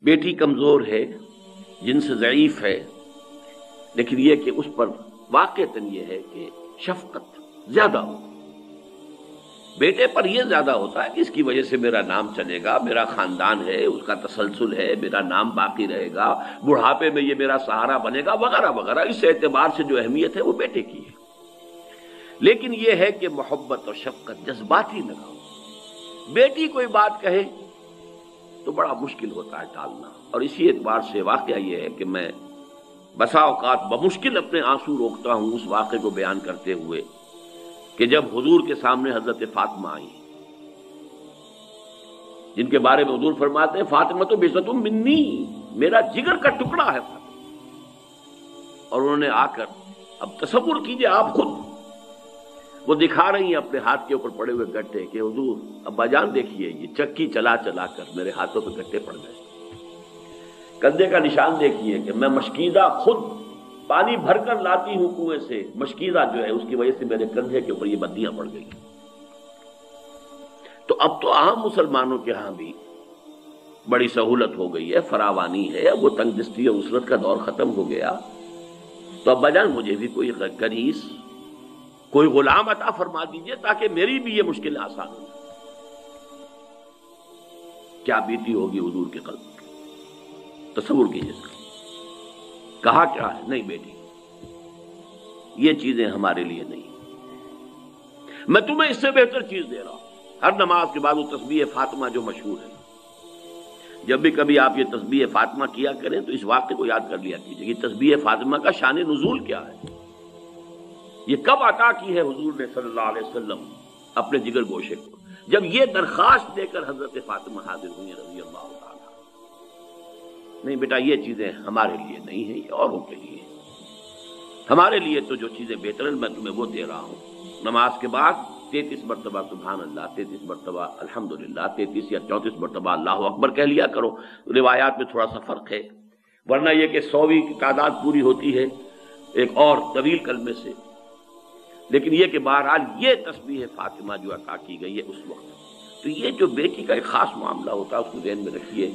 بیٹی کمزور ہے، جنس ضعیف ہے، لیکن یہ کہ اس پر واقعتاً یہ ہے کہ شفقت زیادہ ہو، بیٹے پر یہ زیادہ ہوتا ہے کہ اس کی وجہ سے میرا نام چلے گا، میرا خاندان ہے، اس کا تسلسل ہے، میرا نام باقی رہے گا، بڑھاپے میں یہ میرا سہارا بنے گا وغیرہ وغیرہ۔ اس اعتبار سے جو اہمیت ہے وہ بیٹے کی ہے، لیکن یہ ہے کہ محبت اور شفقت جذباتی نہ ہو۔ بیٹی کوئی بات کہے تو بڑا مشکل ہوتا ہے ٹالنا، اور اسی اعتبار سے واقعہ یہ ہے کہ میں بسا اوقات بمشکل اپنے آنسو روکتا ہوں اس واقعے کو بیان کرتے ہوئے کہ جب حضور کے سامنے حضرت فاطمہ آئی، جن کے بارے میں حضور فرماتے ہیں فاطمہ تو بِضْعَةٌ مِّنِّی، میرا جگر کا ٹکڑا ہے فاطمہ، اور انہوں نے آ کر، اب تصور کیجئے آپ خود، وہ دکھا رہی ہیں اپنے ہاتھ کے اوپر پڑے ہوئے گٹے کہ حضور ابا جان دیکھیے یہ چکی چلا چلا کر میرے ہاتھوں پہ گٹے پڑ گئے، کندھے کا نشان دیکھیے کہ میں مشکیزہ خود پانی بھر کر لاتی ہوں کنویں سے، مشکیزہ جو ہے اس کی وجہ سے میرے کندھے کے اوپر یہ بدیاں پڑ گئی۔ تو اب تو عام مسلمانوں کے ہاں بھی بڑی سہولت ہو گئی ہے، فراوانی ہے، اب وہ تنگ دستی اور عسرت کا دور ختم ہو گیا، تو ابا جان مجھے بھی کوئی کنیز، کوئی غلام عطا فرما دیجئے تاکہ میری بھی یہ مشکل آسان ہو جائے۔ کیا بیتی ہوگی حضور کے قلب، تصور کیجئے۔ کہا کیا ہے؟ نہیں بیٹی، یہ چیزیں ہمارے لیے نہیں، میں تمہیں اس سے بہتر چیز دے رہا ہوں۔ ہر نماز کے بعد وہ تسبیح فاطمہ جو مشہور ہے، جب بھی کبھی آپ یہ تسبیح فاطمہ کیا کریں تو اس واقعے کو یاد کر لیا کیجئے کہ تسبیح فاطمہ کا شان نزول کیا ہے، یہ کب عطا کی ہے حضور نے صلی اللہ علیہ وسلم اپنے جگر گوشے کو، جب یہ درخواست دے کر حضرت فاطمہ حاضر ہوئی رضی اللہ تعالیٰ۔ نہیں بیٹا، یہ چیزیں ہمارے لیے نہیں ہیں، یہ اوروں کے لیے، ہمارے لیے تو جو چیزیں بہتر ہیں میں تمہیں وہ دے رہا ہوں۔ نماز کے بعد 33 مرتبہ سبحان اللہ، 33 مرتبہ الحمدللہ، 33 یا 34 مرتبہ اللہ اکبر کہہ لیا کرو۔ روایات میں تھوڑا سا فرق ہے، ورنہ یہ کہ 100ویں کی تعداد پوری ہوتی ہے ایک اور طویل کلمے سے، لیکن یہ کہ بہرحال یہ تسبیح فاطمہ جو عطا کی گئی ہے اس وقت، تو یہ جو بیٹی کا ایک خاص معاملہ ہوتا ہے اس کو ذہن میں رکھیے۔